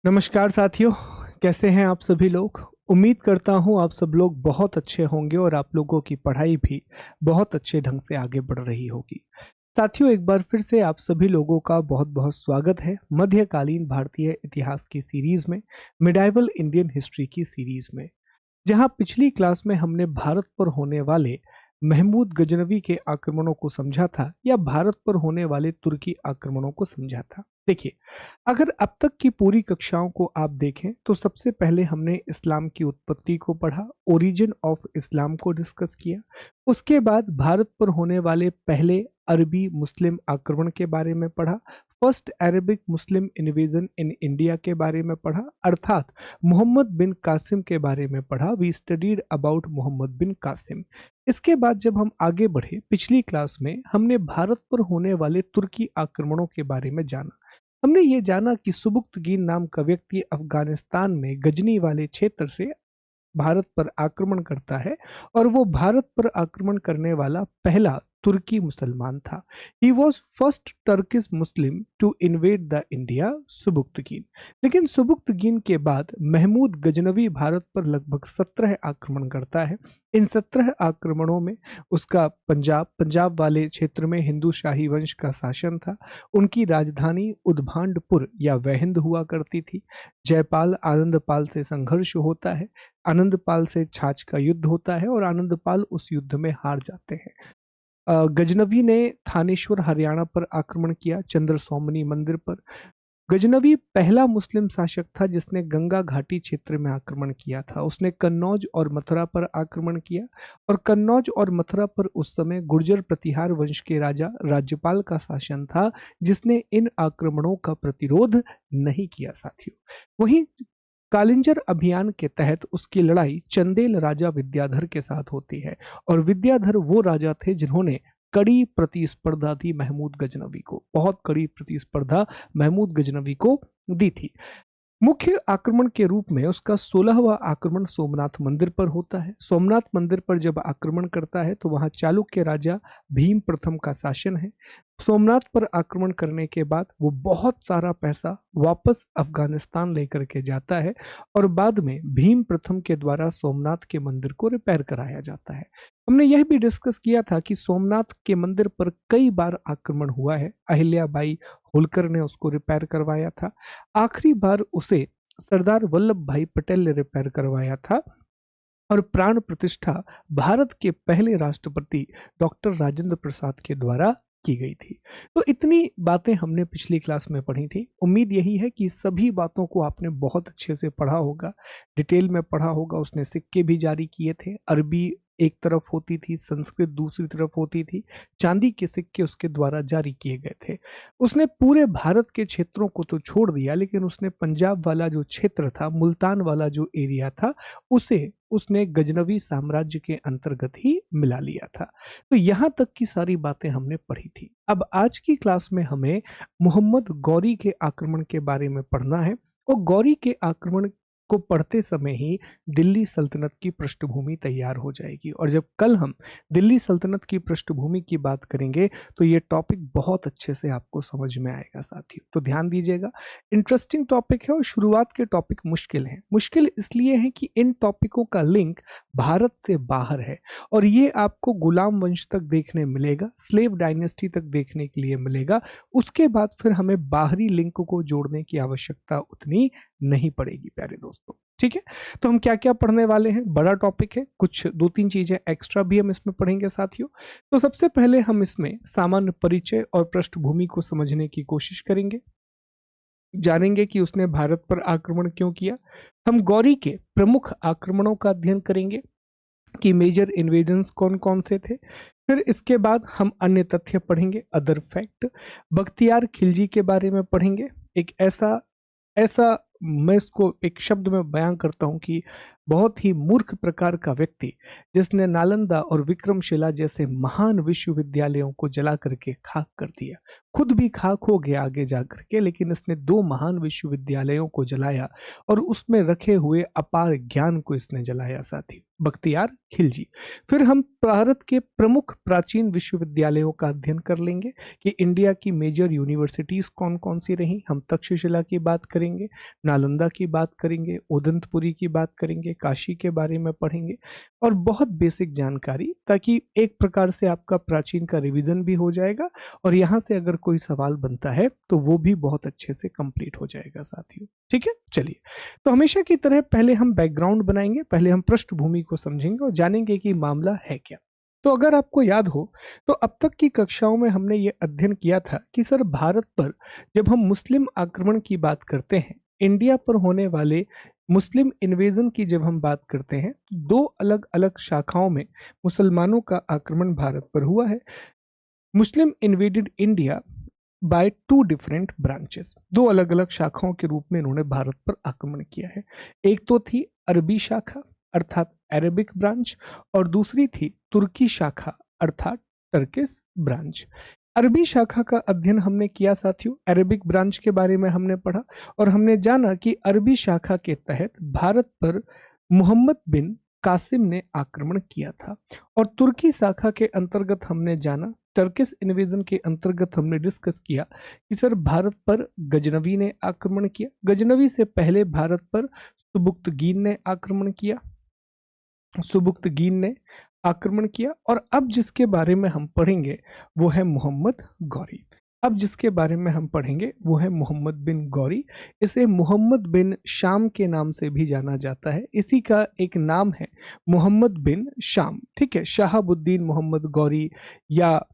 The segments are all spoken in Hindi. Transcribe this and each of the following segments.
नमस्कार साथियों, कैसे हैं आप सभी लोग। उम्मीद करता हूं आप सब लोग बहुत अच्छे होंगे और आप लोगों की पढ़ाई भी बहुत अच्छे ढंग से आगे बढ़ रही होगी। साथियों, एक बार फिर से आप सभी लोगों का बहुत बहुत स्वागत है मध्यकालीन भारतीय इतिहास की सीरीज में, मिडाइवल इंडियन हिस्ट्री की सीरीज में। जहां पिछली क्लास में हमने भारत पर होने वाले महमूद गजनवी के आक्रमणों को समझा था या भारत पर होने वाले तुर्की आक्रमणों को समझा था। देखिए, अगर अब तक की पूरी कक्षाओं को आप देखें तो सबसे पहले हमने इस्लाम की उत्पत्ति को पढ़ा, ओरिजिन ऑफ इस्लाम को डिस्कस किया। उसके बाद भारत पर होने वाले पहले अरबी मुस्लिम आक्रमण के बारे में पढ़ा, first Arabic Muslim invasion in India के बारे में पढ़ा, अर्थात मोहम्मद बिन कासिम के बारे में पढ़ा। वी स्टडीड अबाउट मोहम्मद बिन कासिम। इसके बाद जब हम आगे बढ़े, पिछली क्लास में हमने भारत पर होने वाले तुर्की आक्रमणों के बारे में जाना। हमने ये जाना कि सुबुक्तगीन नाम का व्यक्ति अफगानिस्तान में गजनी वाले क्षेत्र से भारत पर आक्रमण करता है और वो भारत पर आक्रमण करने वाला पहला तुर्की मुसलमान था। He was first Turkish Muslim to invade the India, Sabuktigin. लेकिन सुबुक्तगीन के बाद महमूद गजनवी भारत पर लगभग 17 आक्रमण करता है। इन 17 आक्रमणों में उसका पंजाब वाले क्षेत्र में हिंदू शाही वंश का शासन था। उनकी राजधानी उद्भांडपुर या वहिंद हुआ करती थी। जयपाल आनंदपाल से संघर्ष होता है, आनंदपाल से छाछ का युद्ध होता है और आनंदपाल उस युद्ध में हार जाते हैं। गजनवी ने थानेश्वर हरियाणा पर आक्रमण किया, चंद्र सौमनी मंदिर पर। गजनवी पहला मुस्लिम शासक था जिसने गंगा घाटी क्षेत्र में आक्रमण किया था। उसने कन्नौज और मथुरा पर आक्रमण किया और कन्नौज और मथुरा पर उस समय गुर्जर प्रतिहार वंश के राजा राज्यपाल का शासन था, जिसने इन आक्रमणों का प्रतिरोध नहीं किया साथियों। वहीं कालिंजर अभियान के तहत उसकी लड़ाई चंदेल राजा विद्याधर के साथ होती है और विद्याधर वो राजा थे जिन्होंने कड़ी प्रतिस्पर्धा दी महमूद गजनवी को, बहुत कड़ी प्रतिस्पर्धा महमूद गजनवी को दी थी। मुख्य आक्रमण के रूप में उसका 16वां आक्रमण सोमनाथ मंदिर पर होता है। सोमनाथ मंदिर पर जब आक्रमण करता है तो वहां चालुक्य राजा भीम प्रथम का शासन है। सोमनाथ पर आक्रमण करने के बाद वो बहुत सारा पैसा वापस अफगानिस्तान लेकर के जाता है और बाद में भीम प्रथम के द्वारा सोमनाथ के मंदिर को रिपेयर कराया जाता है। हमने यह भी डिस्कस किया था कि सोमनाथ के मंदिर पर कई बार आक्रमण हुआ है। अहिल्याबाई होलकर ने उसको रिपेयर करवाया था। आखिरी बार उसे सरदार वल्लभ भाई पटेल ने रिपेयर करवाया था और प्राण प्रतिष्ठा भारत के पहले राष्ट्रपति डॉक्टर राजेंद्र प्रसाद के द्वारा की गई थी। तो इतनी बातें हमने पिछली क्लास में पढ़ी थी। उम्मीद यही है कि सभी बातों को आपने बहुत अच्छे से पढ़ा होगा, डिटेल में पढ़ा होगा। उसने सिक्के भी जारी किए थे। अरबी एक तरफ होती थी, संस्कृत दूसरी तरफ होती थी। चांदी के सिक्के उसके द्वारा जारी किए गए थे। उसने पूरे भारत के क्षेत्रों को तो छोड़ दिया, लेकिन उसने पंजाब वाला जो क्षेत्र था, मुल्तान वाला जो एरिया था, उसे उसने गजनवी साम्राज्य के अंतर्गत ही मिला लिया था। तो यहां तक की सारी बातें हमने पढ़ी थी। अब आज की क्लास में हमें मोहम्मद गौरी के आक्रमण के बारे में पढ़ना है और गौरी के आक्रमण को पढ़ते समय ही दिल्ली सल्तनत की पृष्ठभूमि तैयार हो जाएगी। और जब कल हम दिल्ली सल्तनत की पृष्ठभूमि की बात करेंगे तो ये टॉपिक बहुत अच्छे से आपको समझ में आएगा साथियों। तो ध्यान दीजिएगा, इंटरेस्टिंग टॉपिक है और शुरुआत के टॉपिक मुश्किल हैं। मुश्किल इसलिए है कि इन टॉपिकों का लिंक भारत से बाहर है और ये आपको गुलाम वंश तक देखने मिलेगा, स्लेव डायनेस्टी तक देखने के लिए मिलेगा। उसके बाद फिर हमें बाहरी लिंक को जोड़ने की आवश्यकता उतनी नहीं पड़ेगी प्यारे दोस्तों। ठीक है, तो हम क्या क्या पढ़ने वाले हैं, बड़ा टॉपिक है, कुछ दो तीन चीजें एक्स्ट्रा भी हम इसमें पढ़ेंगे साथियों। तो सबसे पहले हम इसमें सामान्य परिचय और पृष्ठभूमि को समझने की कोशिश करेंगे, जानेंगे कि उसने भारत पर आक्रमण क्यों किया। हम गौरी के प्रमुख आक्रमणों का अध्ययन करेंगे कि मेजर इन्वेजन्स कौन कौन से थे। फिर इसके बाद हम अन्य तथ्य पढ़ेंगे, अदर फैक्ट। बख्तियार खिलजी के बारे में पढ़ेंगे, एक ऐसा ऐसा मैं इसको एक शब्द में बयां करता हूं कि बहुत ही मूर्ख प्रकार का व्यक्ति जिसने नालंदा और विक्रमशिला जैसे महान विश्वविद्यालयों को जला करके खाक कर दिया। खुद भी खाक हो गया आगे जाकर के, लेकिन इसने दो महान विश्वविद्यालयों को जलाया और उसमें रखे हुए अपार ज्ञान को इसने जलाया साथी, बख्तियार खिलजी। फिर हम भारत के प्रमुख प्राचीन विश्वविद्यालयों का अध्ययन कर लेंगे कि इंडिया की मेजर यूनिवर्सिटीज कौन कौन सी रही। हम तक्षशिला की बात करेंगे, नालंदा की बात करेंगे, उदंतपुरी की बात करेंगे, काशी के बारे में पढ़ेंगे और बहुत बेसिक जानकारी, ताकि एक प्रकार से आपका प्राचीन का रिवीजन भी हो जाएगा और यहाँ से अगर कोई सवाल बनता है तो वो भी बहुत अच्छे से कंप्लीट हो जाएगा साथियों। ठीक है, चलिए। तो हमेशा की तरह पहले हम बैकग्राउंड बनाएंगे, पहले हम पृष्ठभूमि को समझेंगे और जानेंगे कि मामला है क्या। तो अगर आपको याद हो तो अब तक की कक्षाओं में हमने ये अध्ययन किया था कि सर भारत पर जब हम मुस्लिम आक्रमण की बात करते हैं, इंडिया पर होने वाले मुस्लिम इन्वेजन की जब हम बात करते हैं, तो दो अलग अलग शाखाओं में मुसलमानों का आक्रमण भारत पर हुआ है। Muslim invaded India by two different branches, दो अलग अलग शाखाओं के रूप में इन्होंने भारत पर आक्रमण किया है। एक तो थी अरबी शाखा अर्थात अरेबिक ब्रांच और दूसरी थी तुर्की शाखा अर्थात टर्किश ब्रांच। अरबी शाखा का अध्ययन हमने किया साथियों, अरेबिक ब्रांच के बारे में हमने पढ़ा और हमने जाना कि अरबी शाखा के तहत भारत पर मोहम्मद बिन कासिम ने आक्रमण किया था और तुर्की शाखा के अंतर्गत हमने जाना, टर्किश इन्वेजन के अंतर्गत हमने डिस्कस किया कि सर भारत पर गजनवी ने आक्रमण किया। गजनवी से पहले भारत पर सुबुक्तगीन ने आक्रमण किया, सुबुक्तगीन ने आक्रमण किया और अब जिसके बारे में हम पढ़ेंगे वो है मोहम्मद गौरी। अब जिसके बारे में हम पढ़ेंगे वो है मोहम्मद बिन गौरी। इसे मोहम्मद बिन शाम के नाम से भी जाना जाता है, इसी का एक नाम है मोहम्मद बिन शाम। ठीक है, शहाबुद्दीन मोहम्मद गौरी या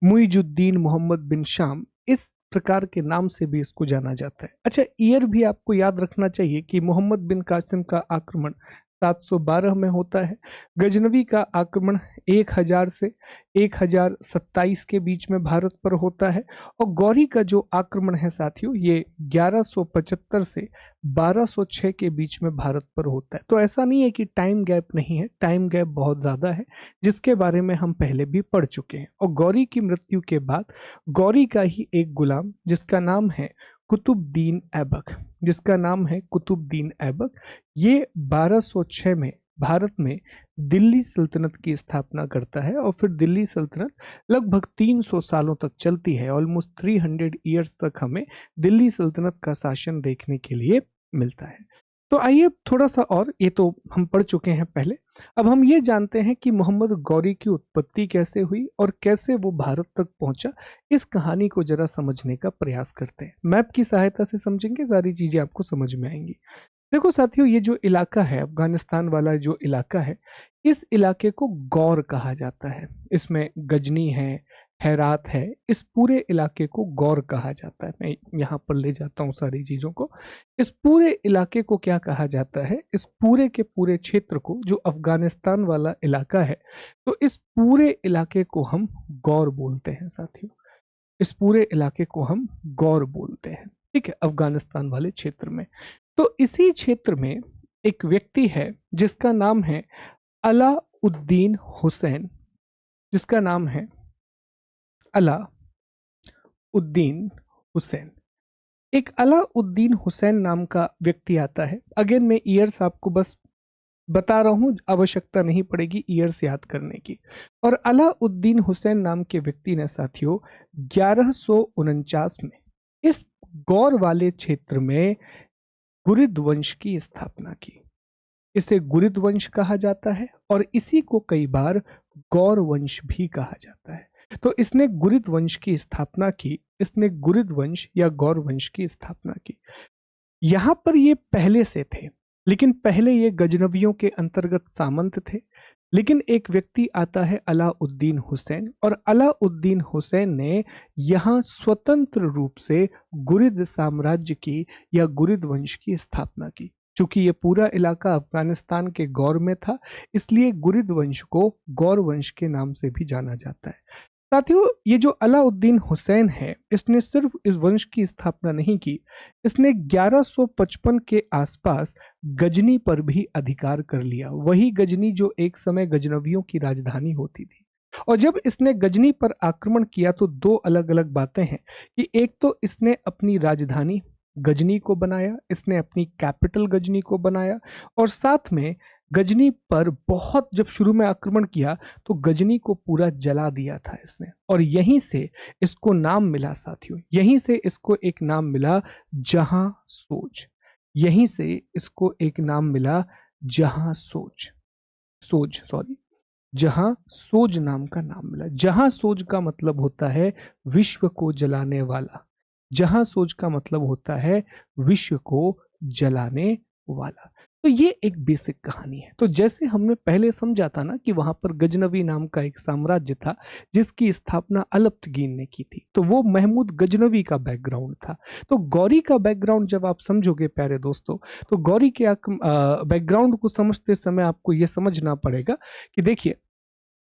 मुइजुद्दीन मोहम्मद बिन शाम, इस प्रकार के नाम से भी इसको जाना जाता है। अच्छा, ईयर भी आपको याद रखना चाहिए कि मोहम्मद बिन कासिम का आक्रमण 712 में होता है, गजनवी का आक्रमण 1000 से 1027 के बीच में भारत पर होता है और गौरी का जो आक्रमण है साथियों ये 1175 से 1206 के बीच में भारत पर होता है। तो ऐसा नहीं है कि टाइम गैप नहीं है, टाइम गैप बहुत ज्यादा है जिसके बारे में हम पहले भी पढ़ चुके हैं। और गौरी की मृत्यु के बाद गौरी का ही एक गुलाम जिसका नाम है कुतुबुद्दीन ऐबक, जिसका नाम है कुतुबुद्दीन ऐबक, ये 1206 में भारत में दिल्ली सल्तनत की स्थापना करता है और फिर दिल्ली सल्तनत लगभग 300 सालों तक चलती है। ऑलमोस्ट 300 ईयर्स तक हमें दिल्ली सल्तनत का शासन देखने के लिए मिलता है। तो आइए थोड़ा सा और, ये तो हम पढ़ चुके हैं पहले, अब हम ये जानते हैं कि मोहम्मद गौरी की उत्पत्ति कैसे हुई और कैसे वो भारत तक पहुंचा। इस कहानी को जरा समझने का प्रयास करते हैं, मैप की सहायता से समझेंगे, सारी चीजें आपको समझ में आएंगी। देखो साथियों, ये जो इलाका है, अफगानिस्तान वाला जो इलाका है, इस इलाके को गौर कहा जाता है। इसमें गजनी है, हेरात है, इस पूरे इलाके को गौर कहा जाता है। मैं यहाँ पर ले जाता हूँ सारी चीजों को। इस पूरे इलाके को क्या कहा जाता है, इस पूरे के पूरे क्षेत्र को, जो अफगानिस्तान वाला इलाका है, तो इस पूरे इलाके को हम गौर बोलते हैं साथियों। इस पूरे इलाके को हम गौर बोलते हैं, ठीक है, अफगानिस्तान वाले क्षेत्र में। तो इसी क्षेत्र में एक व्यक्ति है जिसका नाम है अलाउद्दीन हुसैन, जिसका नाम है अलाउद्दीन हुसैन। एक अलाउद्दीन हुसैन नाम का व्यक्ति आता है। अगेन मैं ईयर्स आपको बस बता रहा हूं, आवश्यकता नहीं पड़ेगी ईयर्स याद करने की। और अलाउद्दीन हुसैन नाम के व्यक्ति ने साथियों 1149 में इस गौर वाले क्षेत्र में गुरिद वंश की स्थापना की। इसे गुरिद वंश कहा जाता है और इसी को कई बार गौर वंश भी कहा जाता है। तो इसने गुरिद वंश की स्थापना की, इसने गुरिद वंश या गौर वंश की स्थापना की। यहां पर ये पहले से थे, लेकिन पहले ये गजनवियों के अंतर्गत सामंत थे। लेकिन एक व्यक्ति आता है अलाउद्दीन हुसैन, और अलाउद्दीन हुसैन ने यहाँ स्वतंत्र रूप से गुरिद साम्राज्य की या गुरिद वंश की स्थापना की। चूंकि ये पूरा इलाका अफगानिस्तान के गौर में था, इसलिए गुरिद वंश को गौर वंश के नाम से भी जाना जाता है। साथियों, ये जो अलाउद्दीन हुसैन है, इसने सिर्फ इस वंश की स्थापना नहीं की, इसने 1155 के आसपास गजनी पर भी अधिकार कर लिया। वही गजनी जो एक समय गजनवियों की राजधानी होती थी। और जब इसने गजनी पर आक्रमण किया तो दो अलग अलग बातें हैं कि एक तो इसने अपनी राजधानी गजनी को बनाया, इसने अपनी कैपिटल गजनी को बनाया, और साथ में गजनी पर बहुत, जब शुरू में आक्रमण किया तो गजनी को पूरा जला दिया था इसने। और यहीं से इसको नाम मिला साथियों, यहीं से इसको एक नाम मिला जहां सोच। यहीं से इसको एक नाम मिला जहां जहां सोज नाम का नाम मिला। जहां सोज का मतलब होता है विश्व को जलाने वाला। जहां सोज का मतलब होता है विश्व को जलाने वाला। तो ये एक बेसिक कहानी है। तो जैसे हमने पहले समझा था ना कि वहां पर गजनवी नाम का एक साम्राज्य था जिसकी स्थापना अलप्तगीन ने की थी, तो वो महमूद गजनवी का बैकग्राउंड था। तो गौरी का बैकग्राउंड जब आप समझोगे प्यारे दोस्तों, तो गौरी के बैकग्राउंड को समझते समय आपको यह समझना पड़ेगा कि देखिए,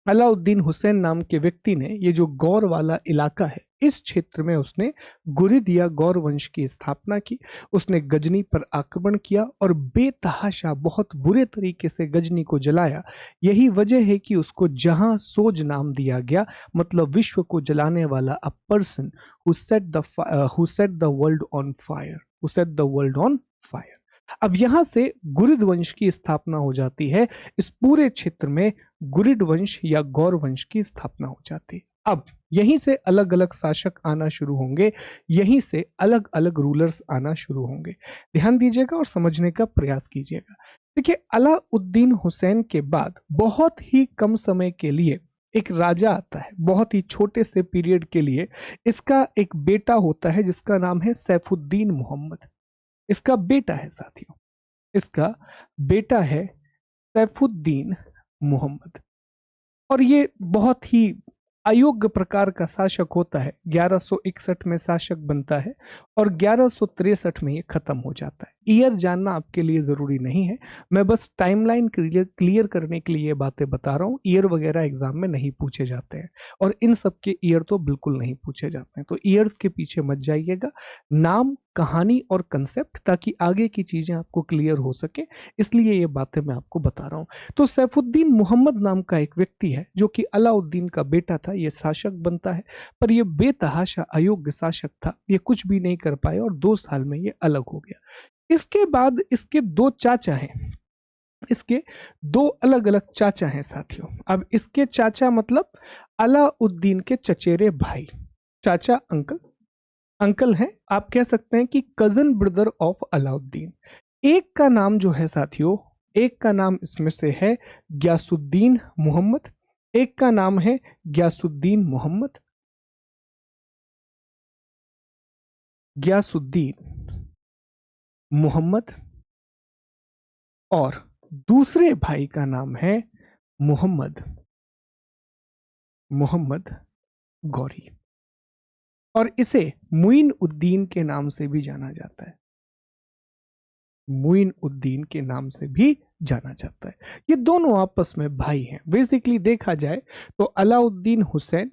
अलाउद्दीन हुसैन नाम के व्यक्ति ने ये जो गौर वाला इलाका है, इस क्षेत्र में उसने गुरिद या गौर वंश की स्थापना की। उसने गजनी पर आक्रमण किया और बेतहाशा बहुत बुरे तरीके से गजनी को जलाया। यही वजह है कि उसको जहां सोज नाम दिया गया, मतलब विश्व को जलाने वाला, a person who set the world on fire, अब यहां से गुरिद वंश की स्थापना हो जाती है। इस पूरे क्षेत्र में गुरिड वंश या गौर वंश की स्थापना हो जाती है। अब यहीं से अलग अलग शासक आना शुरू होंगे, यहीं से अलग अलग रूलर्स आना शुरू होंगे। ध्यान दीजिएगा और समझने का प्रयास कीजिएगा। देखिए, अलाउद्दीन हुसैन के बाद बहुत ही कम समय के लिए एक राजा आता है, बहुत ही छोटे से पीरियड के लिए। इसका एक बेटा होता है जिसका नाम है सैफुद्दीन मोहम्मद। इसका बेटा है साथियों, इसका बेटा है सैफुद्दीन मोहम्मद। और ये बहुत ही अयोग्य प्रकार का शासक होता है। 1161 में शासक बनता है और 1163 में ये खत्म हो जाता है। ईयर जानना आपके लिए जरूरी नहीं है, मैं बस टाइमलाइन क्लियर करने के लिए ये बातें बता रहा हूँ। ईयर वगैरह एग्जाम में नहीं पूछे जाते हैं और इन सब के ईयर तो बिल्कुल नहीं पूछे जाते हैं, तो ईयर्स के पीछे मत जाइएगा। नाम, कहानी और कंसेप्ट, ताकि आगे की चीजें आपको क्लियर हो सके, इसलिए ये बातें मैं आपको बता रहा हूँ। तो सैफुद्दीन मोहम्मद नाम का एक व्यक्ति है जो कि अलाउद्दीन का बेटा था। ये शासक बनता है, पर ये बेतहाशा अयोग्य शासक था। ये कुछ भी नहीं कर पाया और 2 साल में ये अलग हो गया। इसके बाद इसके 2 चाचा हैं, इसके 2 अलग अलग चाचा हैं साथियों। अब इसके चाचा मतलब अलाउद्दीन के चचेरे भाई, चाचा अंकल, अंकल हैं, आप कह सकते हैं कि कजन ब्रदर ऑफ अलाउद्दीन। एक का नाम जो है साथियों, एक का नाम इसमें से है गयासुद्दीन मोहम्मद, एक का नाम है गयासुद्दीन मोहम्मद, गयासुद्दीन मोहम्मद, और दूसरे भाई का नाम है मोहम्मद गौरी, और इसे मुइन उद्दीन के नाम से भी जाना जाता है। मुइन उद्दीन के नाम से भी जाना जाता है। ये दोनों आपस में भाई हैं। बेसिकली देखा जाए तो अलाउद्दीन हुसैन,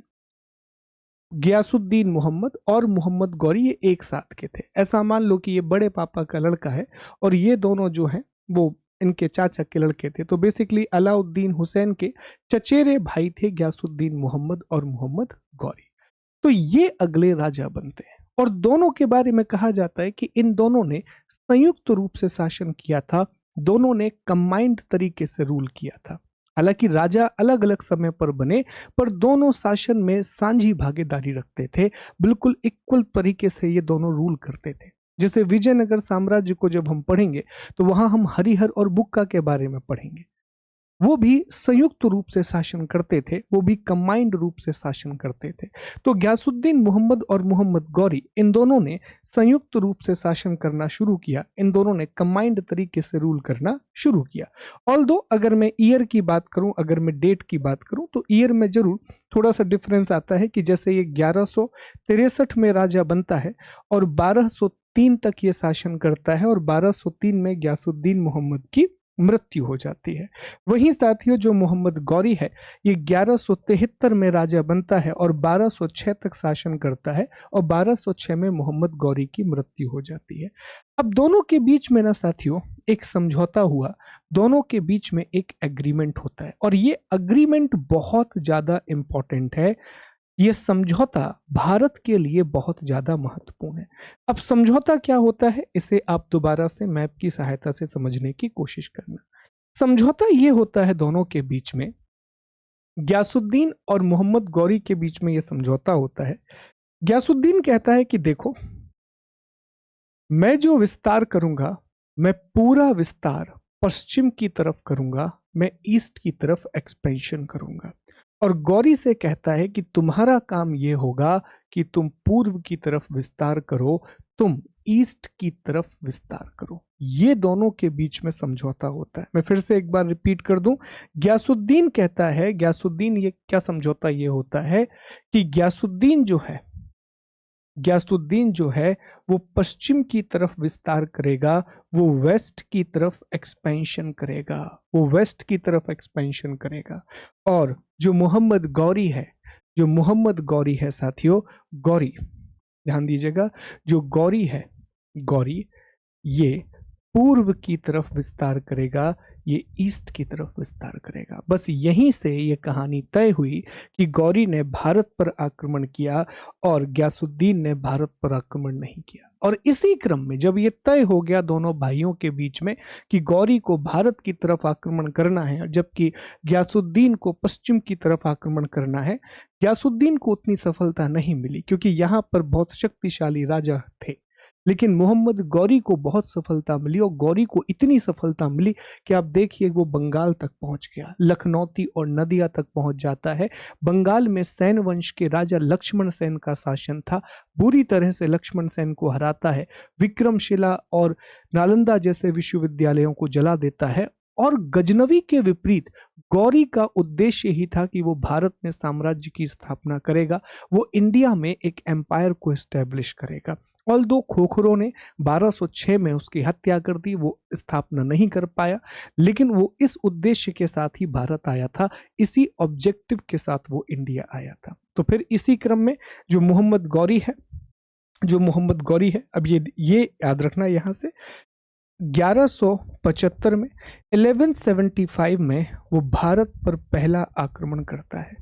गयासुद्दीन मोहम्मद और मोहम्मद गौरी ये एक साथ के थे। ऐसा मान लो कि ये बड़े पापा का लड़का है और ये दोनों जो हैं वो इनके चाचा के लड़के थे। तो बेसिकली अलाउद्दीन हुसैन के चचेरे भाई थे गयासुद्दीन मोहम्मद और मोहम्मद गौरी। तो ये अगले राजा बनते हैं और दोनों के बारे में कहा जाता है कि इन दोनों ने संयुक्त रूप से शासन किया था। दोनों ने कंबाइंड तरीके से रूल किया था। हालांकि राजा अलग अलग समय पर बने, पर दोनों शासन में सांझी भागीदारी रखते थे। बिल्कुल इक्वल तरीके से ये दोनों रूल करते थे। जैसे विजयनगर साम्राज्य को जब हम पढ़ेंगे तो वहां हम हरिहर और बुक्का के बारे में पढ़ेंगे। वो भी संयुक्त रूप से शासन करते थे, वो भी कंबाइंड रूप से शासन करते थे। तो गयासुद्दीन मोहम्मद और मोहम्मद गौरी, इन दोनों ने संयुक्त रूप से शासन करना शुरू किया। इन दोनों ने कंबाइंड तरीके से रूल करना शुरू किया। ऑल्दो अगर मैं ईयर की बात करूं, अगर मैं डेट की बात करूं, तो ईयर में जरूर थोड़ा सा डिफरेंस आता है कि जैसे ये 1163 में राजा बनता है और 1203 तक ये शासन करता है और 1203 में गयासुद्दीन मोहम्मद की मृत्यु हो जाती है। वहीं साथियों जो मोहम्मद गौरी है, ये 1173 में राजा बनता है और 1206 तक शासन करता है और 1206 में मोहम्मद गौरी की मृत्यु हो जाती है। अब दोनों के बीच में ना साथियों एक समझौता हुआ, दोनों के बीच में एक एग्रीमेंट होता है और ये एग्रीमेंट बहुत ज्यादा इंपॉर्टेंट है। ये समझौता भारत के लिए बहुत ज्यादा महत्वपूर्ण है। अब समझौता क्या होता है, इसे आप दोबारा से मैप की सहायता से समझने की कोशिश करना। समझौता ये होता है दोनों के बीच में, गयासुद्दीन और मोहम्मद गौरी के बीच में ये समझौता होता है। गयासुद्दीन कहता है कि देखो, मैं जो विस्तार करूंगा मैं पूरा विस्तार पश्चिम की तरफ करूंगा, मैं ईस्ट की तरफ एक्सपेंशन करूंगा। और गौरी से कहता है कि तुम्हारा काम यह होगा कि तुम पूर्व की तरफ विस्तार करो, तुम ईस्ट की तरफ विस्तार करो। ये दोनों के बीच में समझौता होता है। मैं फिर से एक बार रिपीट कर दूं, गयासुद्दीन कहता है, गयासुद्दीन ये क्या समझौता ये होता है कि गयासुद्दीन जो है वो पश्चिम की तरफ विस्तार करेगा, वो वेस्ट की तरफ एक्सपेंशन करेगा, वो वेस्ट की तरफ एक्सपेंशन करेगा। और जो मोहम्मद गौरी है साथियों, गौरी, ध्यान दीजिएगा, जो गौरी है, गौरी ये पूर्व की तरफ विस्तार करेगा, ये ईस्ट की तरफ विस्तार करेगा। बस यहीं से ये कहानी तय हुई कि गौरी ने भारत पर आक्रमण किया और गयासुद्दीन ने भारत पर आक्रमण नहीं किया। और इसी क्रम में जब ये तय हो गया दोनों भाइयों के बीच में कि गौरी को भारत की तरफ आक्रमण करना है जबकि गयासुद्दीन को पश्चिम की तरफ आक्रमण करना है, गयासुद्दीन को उतनी सफलता नहीं मिली क्योंकि यहाँ पर बहुत शक्तिशाली राजा थे। लेकिन मोहम्मद गौरी को बहुत सफलता मिली, और गौरी को इतनी सफलता मिली कि आप देखिए वो बंगाल तक पहुंच गया, लखनौती और नदिया तक पहुंच जाता है। बंगाल में सेन वंश के राजा लक्ष्मण सेन का शासन था, बुरी तरह से लक्ष्मण सेन को हराता है, विक्रमशिला और नालंदा जैसे विश्वविद्यालयों को जला देता है। और गजनवी के विपरीत गौरी का उद्देश्य ही था कि वो भारत में साम्राज्य की स्थापना करेगा, वो इंडिया में एक एम्पायर को एस्टेब्लिश करेगा। ऑल दो खोखरों ने 1206 में उसकी हत्या कर दी, वो स्थापना नहीं कर पाया, लेकिन वो इस उद्देश्य के साथ ही भारत आया था, इसी ऑब्जेक्टिव के साथ वो इंडिया आया था। तो फिर इसी क्रम में जो मोहम्मद गौरी है, अब ये याद रखना यहां से, 1175 में 1175 में वो भारत पर पहला आक्रमण करता है,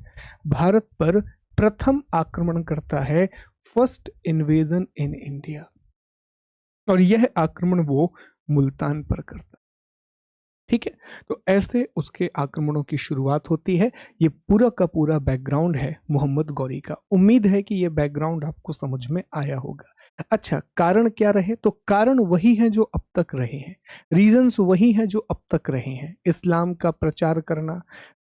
भारत पर प्रथम आक्रमण करता है, फर्स्ट इन्वेजन इन इंडिया। और यह आक्रमण वो मुल्तान पर करता है। ठीक है, तो ऐसे उसके आक्रमणों की शुरुआत होती है। ये पूरा का पूरा बैकग्राउंड है मोहम्मद गौरी का। उम्मीद है कि ये बैकग्राउंड आपको समझ में आया होगा। अच्छा, कारण क्या रहे? तो कारण वही हैं जो अब तक रहे हैं, रीजंस वही हैं जो अब तक रहे हैं। इस्लाम का प्रचार करना,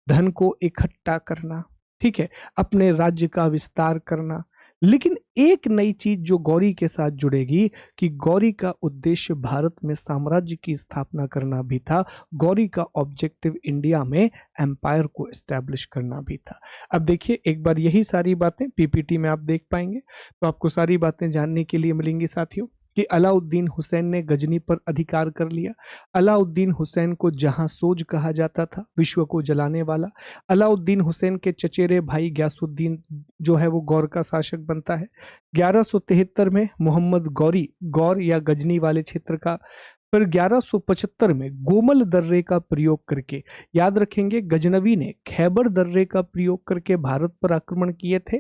धन को इकट्ठा करना, ठीक है, अपने राज्य का विस्तार करना। लेकिन एक नई चीज जो गौरी के साथ जुड़ेगी कि गौरी का उद्देश्य भारत में साम्राज्य की स्थापना करना भी था, गौरी का ऑब्जेक्टिव इंडिया में एम्पायर को एस्टैब्लिश करना भी था। अब देखिए, एक बार यही सारी बातें पीपीटी में आप देख पाएंगे, तो आपको सारी बातें जानने के लिए मिलेंगी साथियों कि अलाउद्दीन हुसैन ने गजनी पर अधिकार कर लिया। अलाउद्दीन हुसैन को जहांसोज कहा जाता था, विश्व को जलाने वाला। अलाउद्दीन हुसैन के चचेरे भाई गयासुद्दीन जो है वो गौर का शासक बनता है। 1173 में मोहम्मद गौर या गजनी वाले क्षेत्र का, फिर 1175 में गोमल दर्रे का प्रयोग करके, याद रखेंगे गजनवी ने खैबर दर्रे का प्रयोग करके भारत पर आक्रमण किए थे,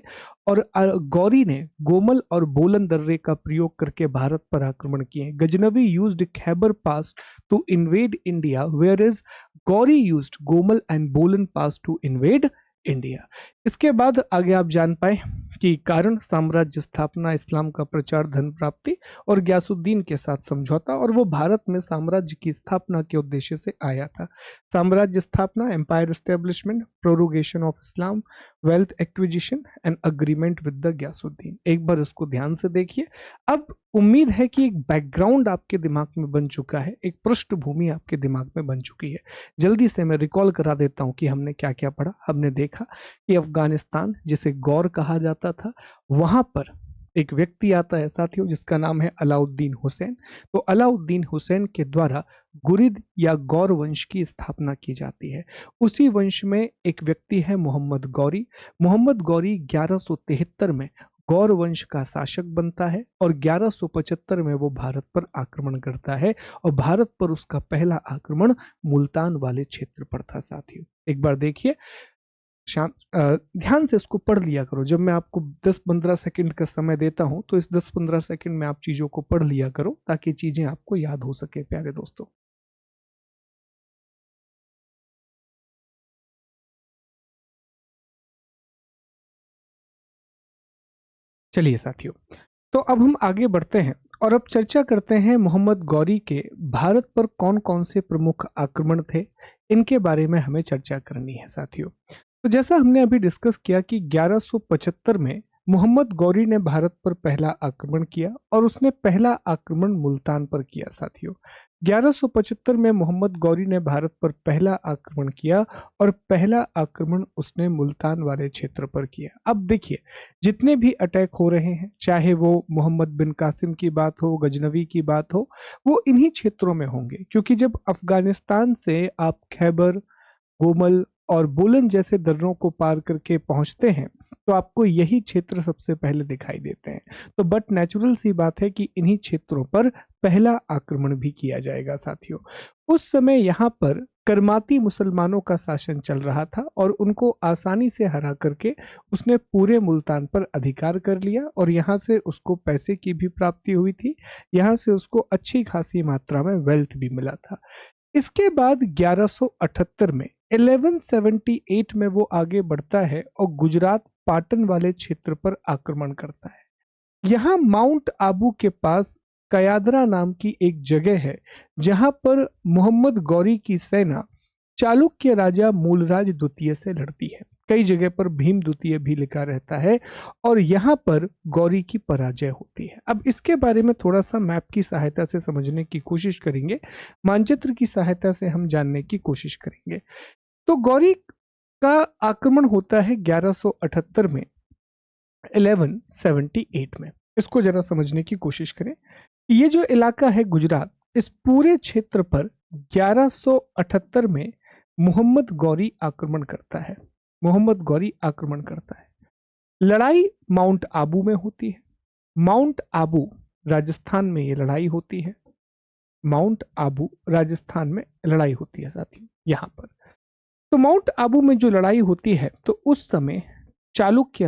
और गौरी ने गोमल और बोलन दर्रे का प्रयोग करके भारत पर आक्रमण किए। Ghaznavi used Khyber pass to invade India, whereas Ghori used Gomal and Bolan pass to invade India. इसके बाद आगे आप जान पाए कि कारण साम्राज्य स्थापना, इस्लाम का प्रचार, धन प्राप्ति और गयासुद्दीन के साथ समझौता, और वो भारत में साम्राज्य की स्थापना के उद्देश्य से आया था। साम्राज्य स्थापना, empire establishment, prorogation of Islam, wealth acquisition and agreement with the Ghiyasuddin. एक बार इसको ध्यान से देखिए। अब उम्मीद है कि एक बैकग्राउंड आपके दिमाग में बन चुका है, एक पृष्ठभूमि आपके दिमाग में बन चुकी है। जल्दी से मैं रिकॉल करा देता हूं कि हमने क्या क्या पढ़ा। हमने देखा कि अफगानिस्तान, जिसे गौर कहा जाता था, वहां पर एक व्यक्ति आता है साथियों जिसका नाम है अलाउद्दीन हुसैन। तो अलाउद्दीन हुसैन के द्वारा गुरिद या गौर वंश की स्थापना की जाती है। उसी वंश में एक व्यक्ति है मोहम्मद गौरी। मोहम्मद गौरी 1173 में गौर वंश का शासक बनता है, और 1175 में वो भारत पर आक्रमण करता है, और भारत पर उसका पहला आक्रमण मुल्तान वाले क्षेत्र पर था साथियों। एक बार देखिए, ध्यान से इसको पढ़ लिया करो। जब मैं आपको 10-15 सेकंड का समय देता हूं तो इस 10-15 सेकंड में आप चीजों को पढ़ लिया करो ताकि चीजें आपको याद हो सके प्यारे दोस्तों। चलिए साथियों, तो अब हम आगे बढ़ते हैं और अब चर्चा करते हैं मोहम्मद गौरी के भारत पर कौन कौन से प्रमुख आक्रमण थे, इनके बारे में हमें चर्चा करनी है साथियों। तो जैसा हमने अभी डिस्कस किया कि 1175 में मोहम्मद गौरी ने भारत पर पहला आक्रमण किया और उसने पहला आक्रमण मुल्तान पर किया साथियों। 1175 में मोहम्मद गौरी ने भारत पर पहला आक्रमण किया और पहला आक्रमण उसने मुल्तान वाले क्षेत्र पर किया। अब देखिए, जितने भी अटैक हो रहे हैं, चाहे वो मोहम्मद बिन कासिम की बात हो, गजनवी की बात हो, वो इन्हीं क्षेत्रों में होंगे, क्योंकि जब अफगानिस्तान से आप खैबर, गोमल और बोलन जैसे दर्रों को पार करके पहुंचते हैं तो आपको यही क्षेत्र सबसे पहले दिखाई देते हैं। तो बट नेचुरल सी बात है कि इन्हीं क्षेत्रों पर पहला आक्रमण भी किया जाएगा साथियों। उस समय यहाँ पर करमाती मुसलमानों का शासन चल रहा था और उनको आसानी से हरा करके उसने पूरे मुल्तान पर अधिकार कर लिया और यहाँ से उसको पैसे की भी प्राप्ति हुई थी, यहाँ से उसको अच्छी खासी मात्रा में वेल्थ भी मिला था। इसके बाद 1178 में 1178 में वो आगे बढ़ता है और गुजरात पाटन वाले क्षेत्र पर आक्रमण करता है। यहाँ माउंट आबू के पास कयादरा नाम की एक जगह है जहां पर मोहम्मद गौरी की सेना चालुक्य राजा मूलराज द्वितीय से लड़ती है। कई जगह पर भीम द्वितीय भी लिखा रहता है और यहाँ पर गौरी की पराजय होती है। अब इसके बारे में थोड़ा सा मैप की सहायता से समझने की कोशिश करेंगे, मानचित्र की सहायता से हम जानने की कोशिश करेंगे। तो गौरी का आक्रमण होता है 1178 में, 1178 में। इसको जरा समझने की कोशिश करें। ये जो इलाका है गुजरात, इस पूरे क्षेत्र पर 1178 में मोहम्मद गौरी आक्रमण करता है। मोहम्मद गौरी आक्रमण करता है। लड़ाई माउंट आबू में होती है। माउंट आबू राजस्थान में ये लड़ाई होती है। माउंट आबू राजस्थान में लड़ाई होती है साथियों यहाँ पर। तो माउंट आबू में जो लड़ाई होती है तो उस समय चालुक्य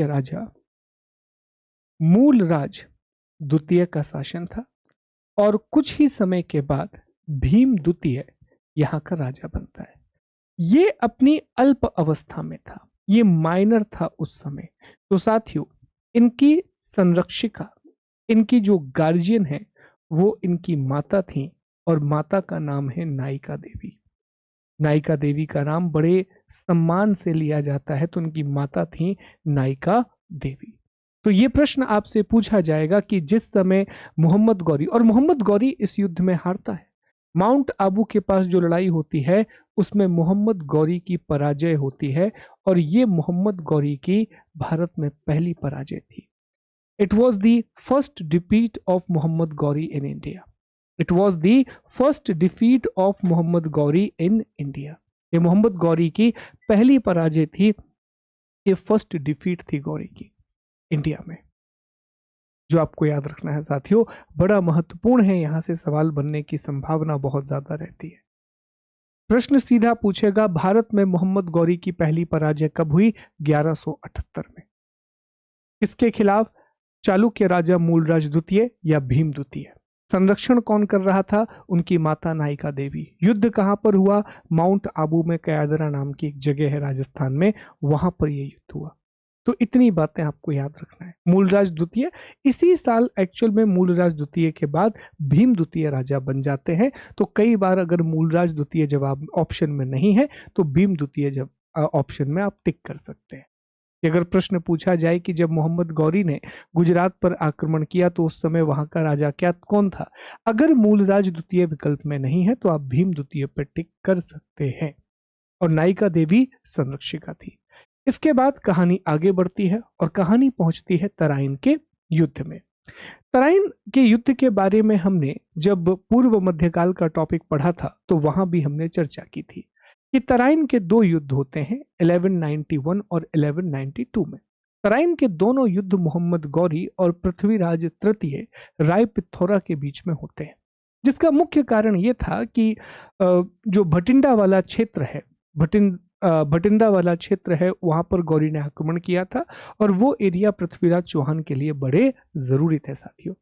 राजा मूलराज द्वितीय का शासन था और कुछ ही समय के बाद भीम द्वितीय यहाँ का राजा बनता है। ये अपनी अल्प अवस्था में था, ये माइनर था उस समय। तो साथियों, इनकी संरक्षिका, इनकी जो गार्जियन है वो इनकी माता थी और माता का नाम है नायिका देवी। नायिका देवी का नाम बड़े सम्मान से लिया जाता है, तो उनकी माता थी नायिका देवी। तो ये प्रश्न आपसे पूछा जाएगा कि जिस समय मोहम्मद गौरी इस युद्ध में हारता है, माउंट आबू के पास जो लड़ाई होती है उसमें मोहम्मद गौरी की पराजय होती है और ये मोहम्मद गौरी की भारत में पहली पराजय थी। It was the first defeat of Mohammad Ghori in India. It was the first defeat of Mohammad Ghori in India. ये मोहम्मद गौरी की पहली पराजय थी, ये फर्स्ट डिफीट थी गौरी की इंडिया में। जो आपको याद रखना है साथियों, बड़ा महत्वपूर्ण है, यहां से सवाल बनने की संभावना बहुत ज्यादा रहती है। प्रश्न सीधा पूछेगा, भारत में मोहम्मद गौरी की पहली पराजय कब हुई? 1178 में। किसके खिलाफ? चालुक्य राजा मूलराज द्वितीय या भीम द्वितीय। संरक्षण कौन कर रहा था? उनकी माता नायिका देवी। युद्ध कहां पर हुआ? माउंट आबू में, कयादरा नाम की एक जगह है राजस्थान में, वहां पर यह युद्ध हुआ। तो इतनी बातें आपको याद रखना है। मूलराज द्वितीय इसी साल एक्चुअल में मूलराज द्वितीय के बाद भीम द्वितीय राजा बन जाते हैं। तो कई बार अगर मूलराज द्वितीय जवाब ऑप्शन में नहीं है तो भीम द्वितीय जब ऑप्शन में आप टिक कर सकते हैं। अगर प्रश्न पूछा जाए कि जब मोहम्मद गौरी ने गुजरात पर आक्रमण किया तो उस समय वहां का राजा कौन था, अगर मूलराज द्वितीय विकल्प में नहीं है तो आप भीम द्वितीय पर टिक कर सकते हैं। और नायिका देवी संरक्षिका थी। इसके बाद कहानी आगे बढ़ती है और कहानी पहुंचती है तराइन के युद्ध में। तराइन के युद्ध के बारे में हमने जब पूर्व मध्यकाल का टॉपिक पढ़ा था तो वहां भी हमने चर्चा की थी कि तराइन के दो युद्ध होते हैं 1191 और 1192 में। तराइन के दोनों युद्ध मोहम्मद गौरी और पृथ्वीराज तृतीय राय पिथौरा के बीच में होते हैं, जिसका मुख्य कारण यह था कि जो भटिंडा वाला क्षेत्र है, भटिंडा वाला क्षेत्र है, वहां पर गौरी ने आक्रमण किया था और वो एरिया पृथ्वीराज चौहान के लिए बड़े जरूरी थे साथियों।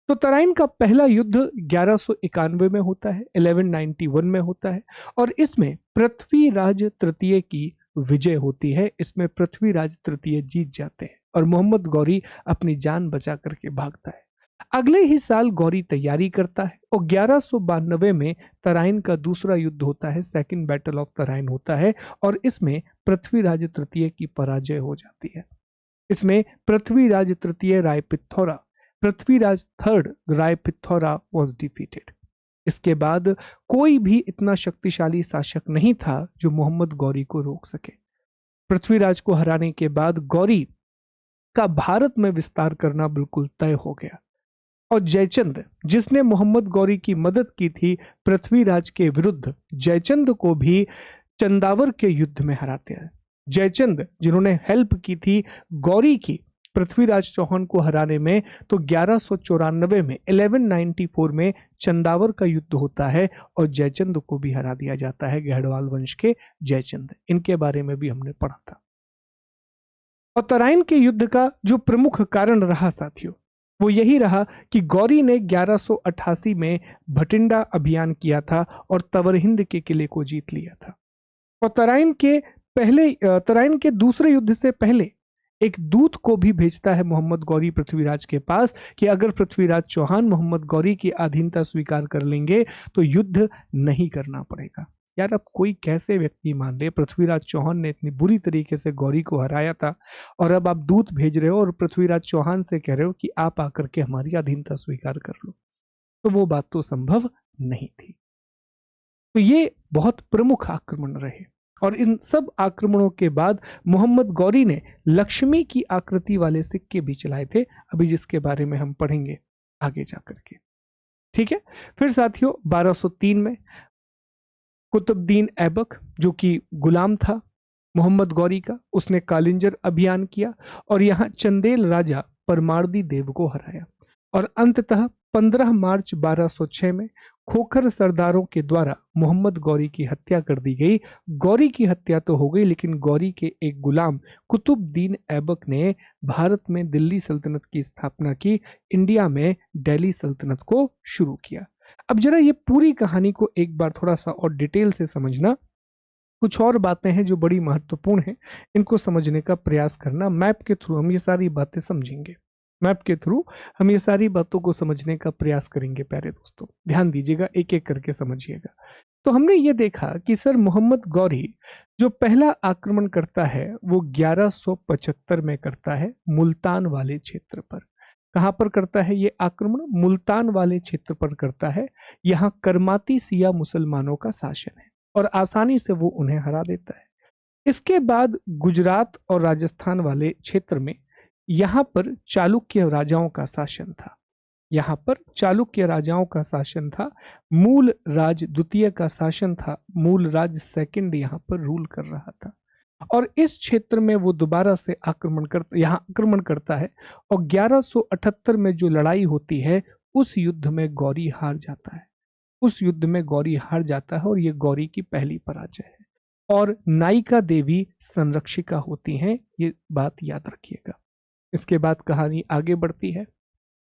तो तराइन का पहला युद्ध 1191 में होता है, 1191 में होता है और इसमें पृथ्वीराज तृतीय की विजय होती है। इसमें पृथ्वीराज तृतीय जीत जाते हैं। और मोहम्मद गौरी अपनी जान बचा करके भागता है। अगले ही साल गौरी तैयारी करता है और 1192 में तराइन का दूसरा युद्ध होता है, सेकंड बैटल ऑफ तराइन होता है, और इसमें पृथ्वीराज तृतीय की पराजय हो जाती है। इसमें पृथ्वीराज तृतीय रायपिथौरा, पृथ्वीराज थर्ड रायपिथौरा वॉज डिफीटेड। इसके बाद कोई भी इतना शक्तिशाली शासक नहीं था जो मोहम्मद गौरी को रोक सके। पृथ्वीराज को हराने के बाद गौरी का भारत में विस्तार करना बिल्कुल तय हो गया और जयचंद, जिसने मोहम्मद गौरी की मदद की थी पृथ्वीराज के विरुद्ध, जयचंद को भी चंदावर के युद्ध में हराते हैं। जयचंद जिन्होंने हेल्प की थी गौरी की पृथ्वीराज चौहान को हराने में, तो 1194 में 1194 में चंदावर का युद्ध होता है और जयचंद को भी हरा दिया जाता है, गढ़वाल वंश के जयचंद। इनके बारे में भी हमने पढ़ा था। और तराइन के युद्ध का जो प्रमुख कारण रहा साथियों, वो यही रहा कि गौरी ने 1188 में भटिंडा अभियान किया था और तवरहिंद के किले को जीत लिया था। और तराइन के दूसरे युद्ध से पहले एक दूत को भी भेजता है मोहम्मद गौरी पृथ्वीराज के पास कि अगर पृथ्वीराज चौहान मोहम्मद गौरी की अधीनता स्वीकार कर लेंगे तो युद्ध नहीं करना पड़ेगा। यार, अब कोई कैसे व्यक्ति मान ले, पृथ्वीराज चौहान ने इतनी बुरी तरीके से गौरी को हराया था और अब आप दूत भेज रहे हो और पृथ्वीराज चौहान से कह रहे हो कि आप आकर के हमारी अधीनता स्वीकार कर लो, तो वो बात तो संभव नहीं थी। तो ये बहुत प्रमुख आक्रमण रहे और इन सब आक्रमणों के बाद मोहम्मद गौरी ने लक्ष्मी की आकृति वाले सिक्के भी चलाए थे, अभी जिसके बारे में हम पढ़ेंगे आगे जाकर के। ठीक है। फिर साथियों 1203 में कुतुबुद्दीन ऐबक, जो कि गुलाम था मोहम्मद गौरी का, उसने कालिंजर अभियान किया और यहां चंदेल राजा परमार्दी देव को हराया और अंततः 15 मार्च 1206 में खोखर सरदारों के द्वारा मोहम्मद गौरी की हत्या कर दी गई। गौरी की हत्या तो हो गई, लेकिन गौरी के एक गुलाम कुतुबुद्दीन ऐबक ने भारत में दिल्ली सल्तनत की स्थापना की, इंडिया में दिल्ली सल्तनत को शुरू किया। अब जरा ये पूरी कहानी को एक बार थोड़ा सा और डिटेल से समझना। कुछ और बातें हैं जो बड़ी महत्वपूर्ण हैं, इनको समझने का प्रयास करना। मैप के थ्रू हम ये सारी बातें समझेंगे, मैप के थ्रू हम ये सारी बातों को समझने का प्रयास करेंगे। प्यारे दोस्तों ध्यान दीजिएगा, एक एक करके समझिएगा। तो हमने ये देखा कि सर मोहम्मद गौरी जो पहला आक्रमण करता है वो 1175 में करता है मुल्तान वाले क्षेत्र पर। कहां पर करता है ये आक्रमण? मुल्तान वाले क्षेत्र पर करता है। यहाँ करमाती सिया मुसलमानों का शासन है और आसानी से वो उन्हें हरा देता है। इसके बाद गुजरात और राजस्थान वाले क्षेत्र में यहाँ पर चालुक्य राजाओं का शासन था। यहाँ पर चालुक्य राजाओं का शासन था। मूल राज द्वितीय का शासन था, मूल राज सेकंड यहाँ पर रूल कर रहा था। और इस क्षेत्र में वो दोबारा से यहाँ आक्रमण करता है और 1178 में जो लड़ाई होती है उस युद्ध में गौरी हार जाता है। उस युद्ध में गौरी हार जाता है और ये गौरी की पहली पराजय है और नायिका देवी संरक्षिका होती हैं, ये बात याद रखिएगा। इसके बाद कहानी आगे बढ़ती है,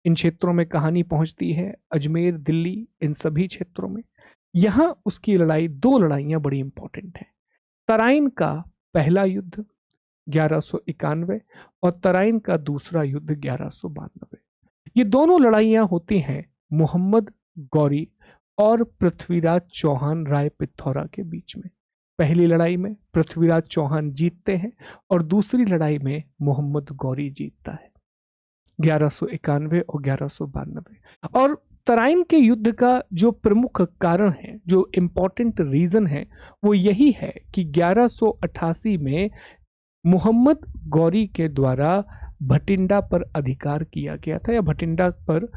इन क्षेत्रों में कहानी पहुंचती है अजमेर, दिल्ली, इन सभी क्षेत्रों में। यहां उसकी लड़ाई, दो लड़ाइयां बड़ी इंपॉर्टेंट हैं। तराइन का पहला युद्ध 1191 और तराइन का दूसरा युद्ध 1192। ये दोनों लड़ाइयां होती हैं मोहम्मद गौरी और पृथ्वीराज चौहान रायपिथौरा के बीच में। पहली लड़ाई में पृथ्वीराज चौहान जीतते हैं और दूसरी लड़ाई में मोहम्मद गौरी जीतता है 1191 और 1192। और तराइन के युद्ध का जो प्रमुख कारण है, जो इंपॉर्टेंट रीजन है, वो यही है कि 1188 में मोहम्मद गौरी के द्वारा भटिंडा पर अधिकार किया गया था या भटिंडा पर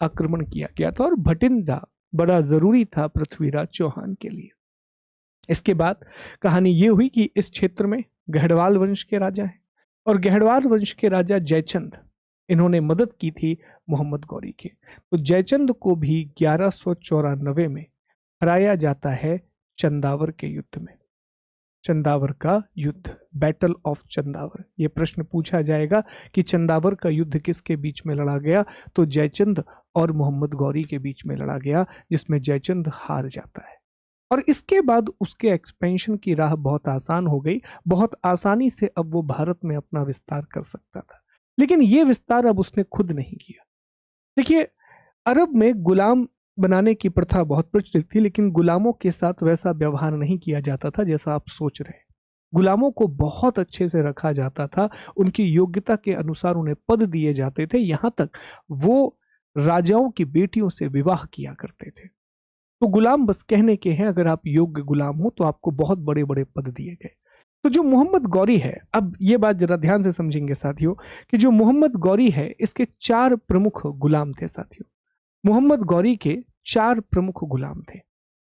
आक्रमण किया गया था और भटिंडा बड़ा जरूरी था पृथ्वीराज चौहान के लिए। इसके बाद कहानी ये हुई कि इस क्षेत्र में गढ़वाल वंश के राजा हैं और गढ़वाल वंश के राजा जयचंद, इन्होंने मदद की थी मोहम्मद गौरी के। तो जयचंद को भी 1194 में हराया जाता है चंदावर के युद्ध में। चंदावर का युद्ध, बैटल ऑफ चंदावर। ये प्रश्न पूछा जाएगा कि चंदावर का युद्ध किसके बीच में लड़ा गया? तो जयचंद और मोहम्मद गौरी के बीच में लड़ा गया, जिसमें जयचंद हार जाता है। और इसके बाद उसके एक्सपेंशन की राह बहुत आसान हो गई। बहुत आसानी से अब वो भारत में अपना विस्तार कर सकता था। लेकिन ये विस्तार अब उसने खुद नहीं किया। देखिए, अरब में गुलाम बनाने की प्रथा बहुत प्रचलित थी, लेकिन गुलामों के साथ वैसा व्यवहार नहीं किया जाता था जैसा आप सोच रहे हैं। गुलामों को बहुत अच्छे से रखा जाता था, उनकी योग्यता के अनुसार उन्हें पद दिए जाते थे, यहां तक वो राजाओं की बेटियों से विवाह किया करते थे। तो गुलाम बस कहने के हैं, अगर आप योग्य गुलाम हो तो आपको बहुत बड़े बड़े पद दिए गए। तो जो मोहम्मद गौरी है, अब ये बात जरा ध्यान से समझेंगे साथियों, कि जो मोहम्मद गौरी है इसके 4 प्रमुख गुलाम थे साथियों। मोहम्मद गौरी के 4 प्रमुख गुलाम थे।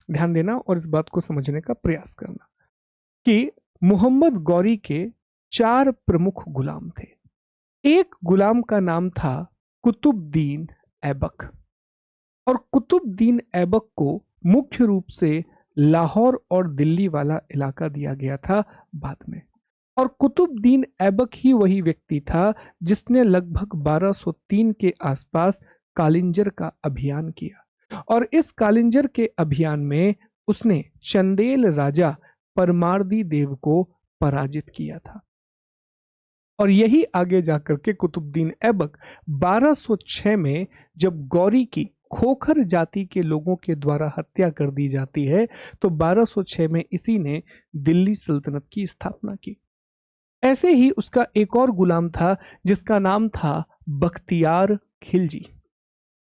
ध्यान देना और इस बात को समझने का प्रयास करना कि मोहम्मद गौरी के 4 प्रमुख गुलाम थे। एक गुलाम का नाम था कुतुबुद्दीन ऐबक, और कुतुबुद्दीन ऐबक को मुख्य रूप से लाहौर और दिल्ली वाला इलाका दिया गया था बाद में। और कुतुबुद्दीन ऐबक ही वही व्यक्ति था जिसने लगभग 1203 के आसपास कालिंजर का अभियान किया, और इस कालिंजर के अभियान में उसने चंदेल राजा परमार्दी देव को पराजित किया था। और यही आगे जाकर के कुतुबुद्दीन ऐबक 1206 में जब गौरी की खोखर जाति के लोगों के द्वारा हत्या कर दी जाती है, तो 1206 में इसी ने दिल्ली सल्तनत की स्थापना की। ऐसे ही उसका एक और गुलाम था जिसका नाम था बख्तियार खिलजी।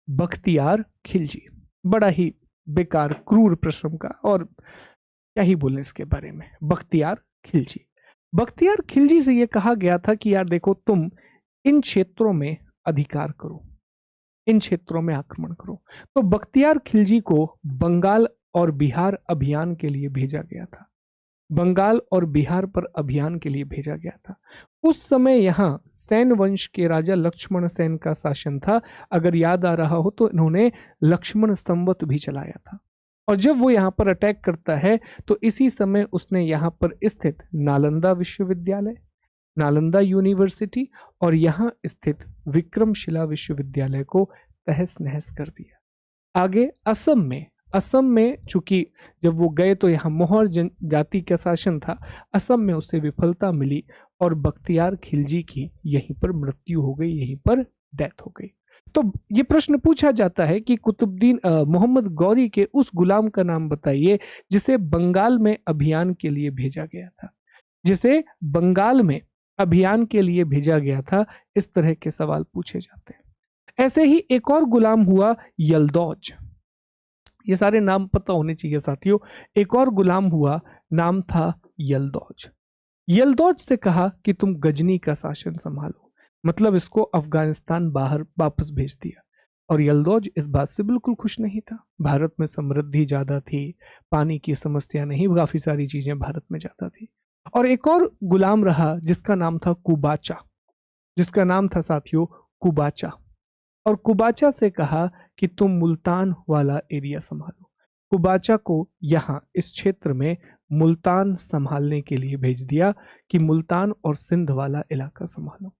बख्तियार खिलजी बड़ा ही बेकार क्रूर किस्म का, और क्या ही बोले इसके बारे में। बख्तियार खिलजी, बख्तियार खिलजी से यह कहा गया था कि यार देखो, तुम इन क्षेत्रों में अधिकार करो, इन क्षेत्रों में आक्रमण करो। तो बख्तियार खिलजी को बंगाल और बिहार अभियान के लिए भेजा गया था। बंगाल और बिहार पर अभियान के लिए भेजा गया था। उस समय यहां सेन वंश के राजा लक्ष्मण सेन का शासन था। अगर याद आ रहा हो तो इन्होंने लक्ष्मण संवत भी चलाया था। और जब वो यहाँ पर अटैक करता है तो इसी समय उसने यहाँ पर स्थित नालंदा विश्वविद्यालय, नालंदा यूनिवर्सिटी और यहाँ स्थित विक्रमशिला विश्वविद्यालय को तहस नहस कर दिया। आगे असम में चूंकि जब वो गए तो यहाँ मोहर जाति का शासन था, असम में उसे विफलता मिली और बख्तियार खिलजी की यहीं पर मृत्यु हो गई, यहीं पर डेथ हो गई। तो ये प्रश्न पूछा जाता है कि कुतुबुद्दीन मोहम्मद गौरी के उस गुलाम का नाम बताइए जिसे बंगाल में अभियान के लिए भेजा गया था, जिसे बंगाल में अभियान के लिए भेजा गया था। इस तरह के सवाल पूछे जाते हैं। ऐसे ही एक और गुलाम हुआ यलदौज। ये सारे नाम पता होने चाहिए साथियों। एक और गुलाम हुआ, नाम था यलदौज। यलदौज से कहा कि तुम गजनी का शासन संभालो, मतलब इसको अफगानिस्तान बाहर वापस भेज दिया। और यलदौज इस बात से बिल्कुल खुश नहीं था। भारत में समृद्धि ज्यादा थी, पानी की समस्या नहीं, काफी सारी चीजें भारत में ज्यादा थी। और एक और गुलाम रहा जिसका नाम था कुबाचा, जिसका नाम था साथियों कुबाचा। और कुबाचा से कहा कि तुम मुल्तान वाला एरिया संभालो। कुबाचा को यहाँ इस क्षेत्र में मुल्तान संभालने के लिए भेज दिया कि मुल्तान और सिंध वाला इलाका संभालो।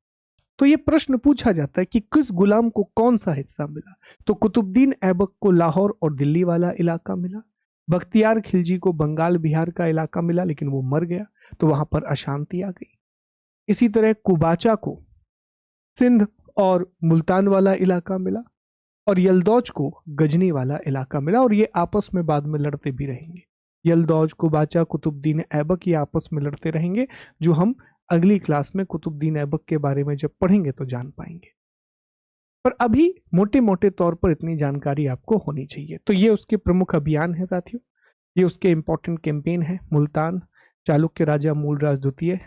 तो ये प्रश्न पूछा जाता है कि किस गुलाम को कौन सा हिस्सा मिला। तो कुतुबुद्दीन ऐबक को लाहौर और दिल्ली वाला इलाका मिला, बख्तियार खिलजी को बंगाल बिहार का इलाका मिला, लेकिन वो मर गया तो वहां पर अशांति आ गई। इसी तरह कुबाचा को सिंध और मुल्तान वाला इलाका मिला, और यलदौज को गजनी वाला इलाका मिला। और ये आपस में बाद में लड़ते भी रहेंगे। यलदौज, कुबाचा, कुतुबुद्दीन ऐबक ये आपस में लड़ते रहेंगे, जो हम अगली क्लास में कुतुबुद्दीन ऐबक के बारे में जब पढ़ेंगे तो जान पाएंगे। पर अभी मोटे मोटे तौर पर इतनी जानकारी आपको होनी चाहिए। तो ये उसके प्रमुख अभियान है साथियों, ये उसके इंपॉर्टेंट कैंपेन है। मुल्तान, चालुक्य राजा मूलराज द्वितीय,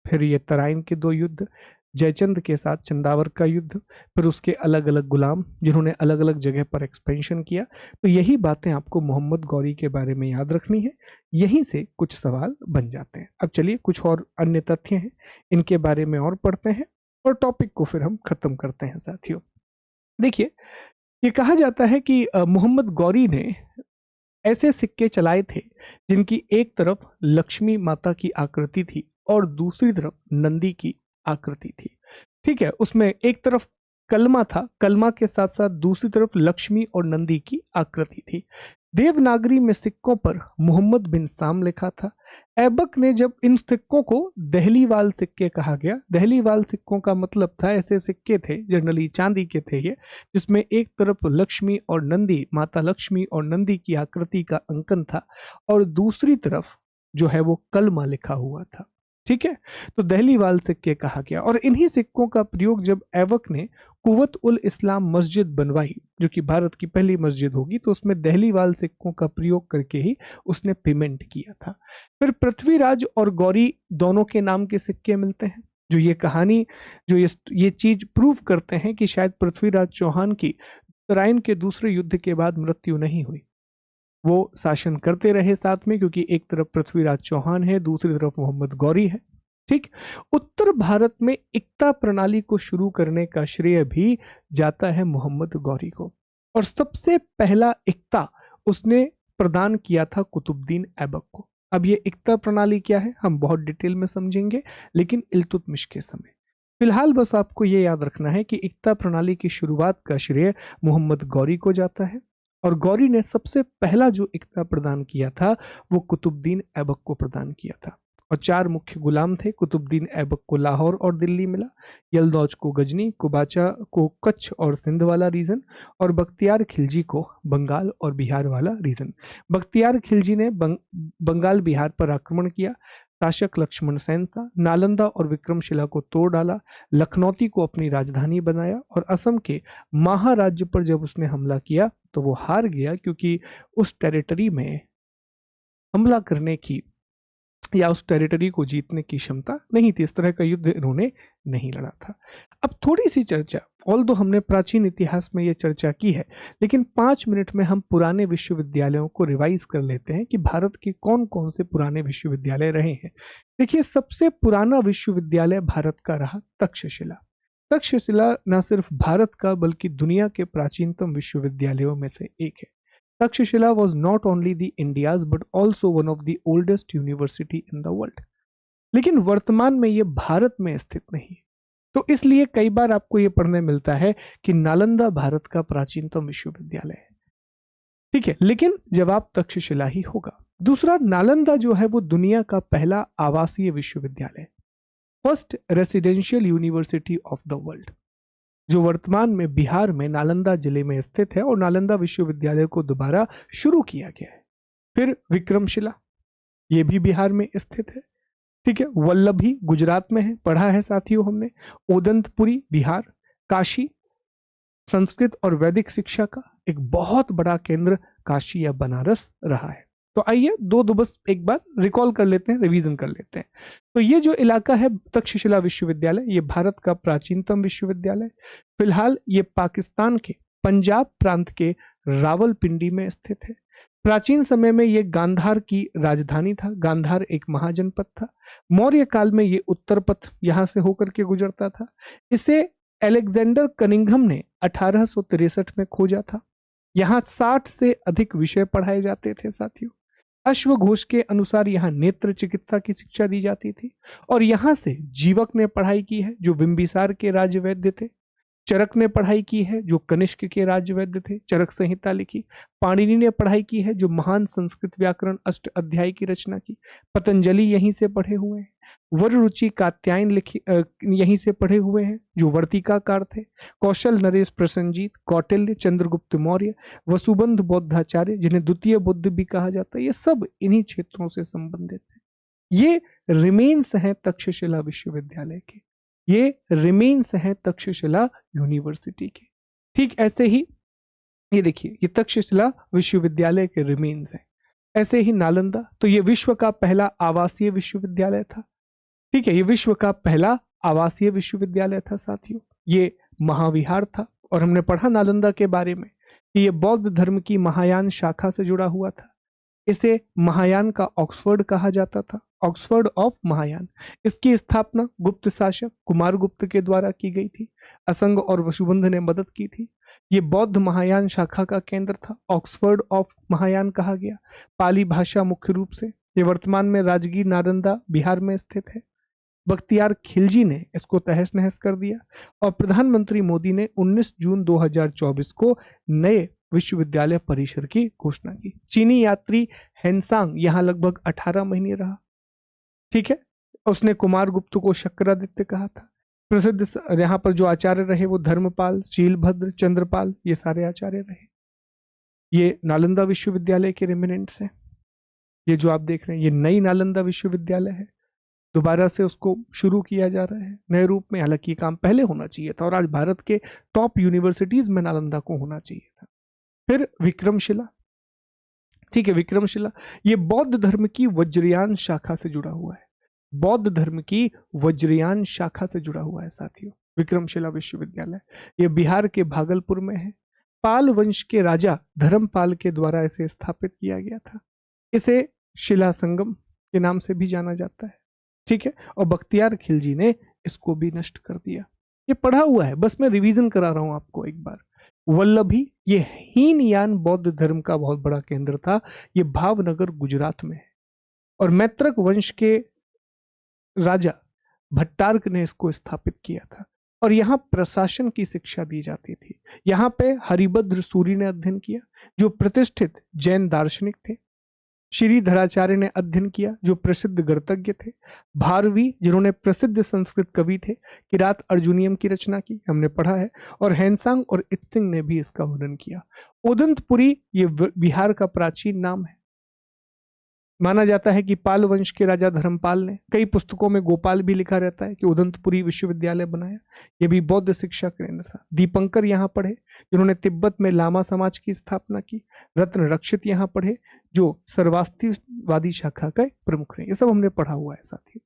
फिर ये तराइन के 2 युद्ध, जयचंद के साथ चंदावर का युद्ध, फिर उसके अलग अलग गुलाम जिन्होंने अलग अलग जगह पर एक्सपेंशन किया। तो यही बातें आपको मोहम्मद गौरी के बारे में याद रखनी है। यहीं से कुछ सवाल बन जाते हैं। अब चलिए कुछ और अन्य तथ्य हैं, इनके बारे में और पढ़ते हैं और टॉपिक को फिर हम खत्म करते हैं साथियों। देखिए, ये कहा जाता है कि मोहम्मद गौरी ने ऐसे सिक्के चलाए थे जिनकी एक तरफ लक्ष्मी माता की आकृति थी और दूसरी तरफ नंदी की आकृति थी। ठीक है, उसमें एक तरफ कलमा था, कलमा के साथ साथ दूसरी तरफ लक्ष्मी और नंदी की आकृति थी। देवनागरी में सिक्कों पर मोहम्मद बिन साम लिखा था। ऐबक ने जब इन सिक्कों को दहलीवाल सिक्के कहा गया, दहलीवाल सिक्कों का मतलब था ऐसे सिक्के थे, जनरली चांदी के थे ये, जिसमें एक तरफ लक्ष्मी और नंदी, माता लक्ष्मी और नंदी की आकृति का अंकन था और दूसरी तरफ जो है वो कलमा लिखा हुआ था। ठीक है, तो दहलीवाल सिक्के कहा गया। और इन्हीं सिक्कों का प्रयोग जब ऐबक ने कुवत उल इस्लाम मस्जिद बनवाई, जो कि भारत की पहली मस्जिद होगी, तो उसमें दहलीवाल सिक्कों का प्रयोग करके ही उसने पेमेंट किया था। फिर पृथ्वीराज और गौरी दोनों के नाम के सिक्के मिलते हैं, जो ये कहानी, जो ये चीज प्रूव करते हैं कि शायद पृथ्वीराज चौहान की तराइन के दूसरे युद्ध के बाद मृत्यु नहीं हुई, वो शासन करते रहे साथ में, क्योंकि एक तरफ पृथ्वीराज चौहान है, दूसरी तरफ मोहम्मद गौरी है। ठीक, उत्तर भारत में इक्ता प्रणाली को शुरू करने का श्रेय भी जाता है मोहम्मद गौरी को, और सबसे पहला इक्ता उसने प्रदान किया था कुतुबुद्दीन ऐबक को। अब ये इक्ता प्रणाली क्या है हम बहुत डिटेल में समझेंगे, लेकिन इल्तुतमिश के समय फिलहाल बस आपको ये याद रखना है कि इक्ता प्रणाली की शुरुआत का श्रेय मोहम्मद गौरी को जाता है, और गौरी ने सबसे पहला जो इक्ता प्रदान किया था वो कुतुबुद्दीन ऐबक को प्रदान किया था। और 4 मुख्य गुलाम थे। कुतुबुद्दीन ऐबक को लाहौर और दिल्ली मिला, यलदौज को गजनी, कुबाचा को कच्छ और सिंध वाला रीजन, और बख्तियार खिलजी को बंगाल और बिहार वाला रीजन। बख्तियार खिलजी ने बंगाल बिहार पर आक्रमण किया, शासक लक्ष्मण सेन था, नालंदा और विक्रमशिला को तोड़ डाला, लखनौती को अपनी राजधानी बनाया, और असम के महाराज्य पर जब उसने हमला किया तो वो हार गया, क्योंकि उस टेरिटरी में हमला करने की या उस टेरिटरी को जीतने की क्षमता नहीं थी। इस तरह का युद्ध इन्होंने नहीं लड़ा था। अब थोड़ी सी चर्चा, ऑल्दो हमने प्राचीन इतिहास में ये चर्चा की है, लेकिन 5 मिनट में हम पुराने विश्वविद्यालयों को रिवाइज कर लेते हैं कि भारत के कौन कौन से पुराने विश्वविद्यालय रहे हैं। देखिए, सबसे पुराना विश्वविद्यालय भारत का रहा तक्षशिला। तक्षशिला न सिर्फ भारत का बल्कि दुनिया के प्राचीनतम विश्वविद्यालयों में से एक है। Takshashila was not only the India's but also one of the oldest university in the world. लेकिन वर्तमान में ये भारत में स्थित नहीं है, तो इसलिए कई बार आपको ये पढ़ने मिलता है कि नालंदा भारत का प्राचीनतम विश्वविद्यालय है। ठीक है, लेकिन जवाब तक्षशिला ही होगा। दूसरा, नालंदा जो है वो दुनिया का पहला आवासीय विश्वविद्यालय, first residential university of the world, जो वर्तमान में बिहार में नालंदा जिले में स्थित है, और नालंदा विश्वविद्यालय को दोबारा शुरू किया गया है। फिर विक्रमशिला, ये भी बिहार में स्थित है। ठीक है, वल्लभी गुजरात में है, पढ़ा है साथियों हमने। ओदंतपुरी बिहार, काशी संस्कृत और वैदिक शिक्षा का एक बहुत बड़ा केंद्र काशी या बनारस रहा है। तो आइए दो बस एक बार रिकॉल कर लेते हैं, रिवीजन कर लेते हैं। तो ये जो इलाका है तक्षशिला विश्वविद्यालय, ये भारत का प्राचीनतम विश्वविद्यालय। फिलहाल ये पाकिस्तान के पंजाब प्रांत के रावलपिंडी में स्थित है। प्राचीन समय में ये गांधार की राजधानी था। गांधार एक महाजनपद था। मौर्य काल में ये उत्तर पथ यहां से होकर के गुजरता था। इसे अलेक्जेंडर कनिंघम ने 1863 में खोजा था। यहाँ 60 से अधिक विषय पढ़ाए जाते थे साथियों। अश्वघोष के अनुसार यहाँ नेत्र चिकित्सा की शिक्षा दी जाती थी, और यहाँ से जीवक ने पढ़ाई की है जो बिंबिसार के राज्य वैद्य थे। चरक ने पढ़ाई की है जो कनिष्क के राज्य वैद्य थे, चरक संहिता लिखी। पाणिनि ने पढ़ाई की है जो महान संस्कृत व्याकरण अष्ट अध्याय की रचना की। पतंजलि यहीं से पढ़े हुए हैं। वररुचि कात्यायन लिखी यहीं से पढ़े हुए हैं जो वर्तिकाकार थे। कौशल नरेश प्रसन्नजीत, कौटिल्य, चंद्रगुप्त मौर्य, वसुबंध बौद्धाचार्य जिन्हें द्वितीय बुद्ध भी कहा जाता है, ये सब इन्हीं क्षेत्रों से संबंधित है। ये रिमेन्स हैं तक्षशिला विश्वविद्यालय के, ये रिमेन्स हैं तक्षशिला यूनिवर्सिटी के। ठीक ऐसे ही ये देखिए, ये तक्षशिला विश्वविद्यालय के रिमेन्स हैं। ऐसे ही नालंदा, तो ये विश्व का पहला आवासीय विश्वविद्यालय था। ठीक है, ये विश्व का पहला आवासीय विश्वविद्यालय था साथियों। ये महाविहार था, और हमने पढ़ा नालंदा के बारे में कि ये बौद्ध धर्म की महायान शाखा से जुड़ा हुआ था। इसे महायान का ऑक्सफोर्ड कहा जाता था, ऑक्सफोर्ड ऑफ महायान। इसकी स्थापना गुप्त शासक कुमारगुप्त के द्वारा की गई थी। असंग और वसुबंध ने मदद की थी। ये बौद्ध महायान शाखा का केंद्र था, ऑक्सफोर्ड ऑफ महायान कहा गया। पाली भाषा मुख्य रूप से। ये वर्तमान में राजगीर नालंदा बिहार में स्थित है। बख्तियार खिलजी ने इसको तहस नहस कर दिया, और प्रधानमंत्री मोदी ने 19 जून 2024 को नए विश्वविद्यालय परिसर की घोषणा की। चीनी यात्री हेनसांग यहाँ लगभग 18 महीने रहा। ठीक है, उसने कुमारगुप्त को शक्रादित्य कहा था। प्रसिद्ध यहाँ पर जो आचार्य रहे वो धर्मपाल, शीलभद्र, चंद्रपाल, ये सारे आचार्य रहे। ये नालंदा विश्वविद्यालय के रेमिनेंट्स हैं। ये जो आप देख रहे हैं ये नई नालंदा विश्वविद्यालय है, दोबारा से उसको शुरू किया जा रहा है नए रूप में। हालांकि ये काम पहले होना चाहिए था और आज भारत के टॉप यूनिवर्सिटीज में नालंदा को होना चाहिए था। फिर विक्रमशिला, ठीक है, विक्रमशिला ये बौद्ध धर्म की वज्रयान शाखा से जुड़ा हुआ है। बौद्ध धर्म की वज्रयान शाखा से जुड़ा हुआ है साथियों, विक्रमशिला विश्वविद्यालय। ये बिहार के भागलपुर में है। पाल वंश के राजा धर्मपाल के द्वारा इसे स्थापित किया गया था। इसे शिला संगम के नाम से भी जाना जाता है। ठीक है, और बख्तियार खिलजी ने इसको भी नष्ट कर दिया। ये पढ़ा हुआ है, बस मैं रिवीजन करा रहा हूं आपको एक बार। वल्लभी ये हीनयान बौद्ध धर्म का बहुत बड़ा केंद्र था। ये भावनगर गुजरात में है और मैत्रक वंश के राजा भट्टार्क ने इसको स्थापित किया था और यहाँ प्रशासन की शिक्षा दी जाती थी। यहाँ पे हरिभद्र सूरी ने अध्ययन किया जो प्रतिष्ठित जैन दार्शनिक थे। श्रीधराचार्य ने अध्ययन किया जो प्रसिद्ध गणितज्ञ थे। भारवी जिन्होंने प्रसिद्ध संस्कृत कवि थे, किरात अर्जुनियम की रचना की, हमने पढ़ा है। और हैंसांग और इत्सिंग ने भी इसका वर्णन किया। उदंतपुरी ये बिहार का प्राचीन नाम है। माना जाता है कि पाल वंश के राजा धर्मपाल ने, कई पुस्तकों में गोपाल भी लिखा रहता है, कि उदंतपुरी विश्वविद्यालय बनाया। यह भी बौद्ध शिक्षा केंद्र था। दीपंकर यहाँ पढ़े जिन्होंने तिब्बत में लामा समाज की स्थापना की। रत्न रक्षित यहाँ पढ़े जो सर्वास्तिवादी शाखा का प्रमुख रहे। ये सब हमने पढ़ा हुआ है साथियों।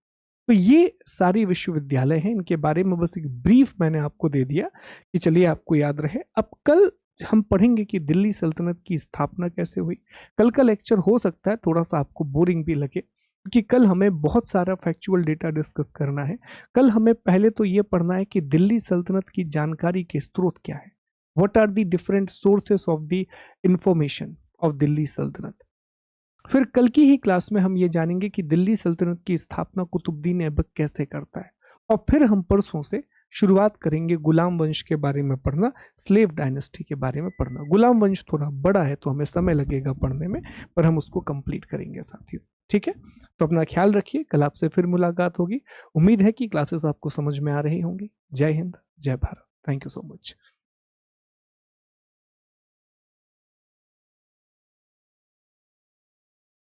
तो ये सारी विश्वविद्यालय हैं, इनके बारे में बस एक ब्रीफ मैंने आपको दे दिया कि चलिए आपको याद रहे। अब कल हम पढ़ेंगे कि दिल्ली सल्तनत की स्थापना कैसे हुई। कल का लेक्चर हो सकता है थोड़ा सा आपको बोरिंग भी लगे, क्योंकि कल हमें बहुत सारा फैक्चुअल डेटा डिस्कस करना है। कल हमें पहले तो ये पढ़ना है कि दिल्ली सल्तनत की जानकारी के स्रोत क्या है, what are the different sources of the information of Delhi Saltanat. फिर कल की ही क्लास में हम ये जानेंगे कि दिल्ली सल्तनत की स्थापना कुतुबुद्दीन ऐबक कैसे करता है। और फिर हम परसों से शुरुआत करेंगे गुलाम वंश के बारे में पढ़ना, स्लेव डायनेस्टी के बारे में पढ़ना। गुलाम वंश थोड़ा बड़ा है तो हमें समय लगेगा पढ़ने में, पर हम उसको कंप्लीट करेंगे साथियों। ठीक है, तो अपना ख्याल रखिए, कल आपसे फिर मुलाकात होगी। उम्मीद है कि क्लासेस आपको समझ में आ रही होंगी। जय हिंद, जय Bharat. Thank you so much.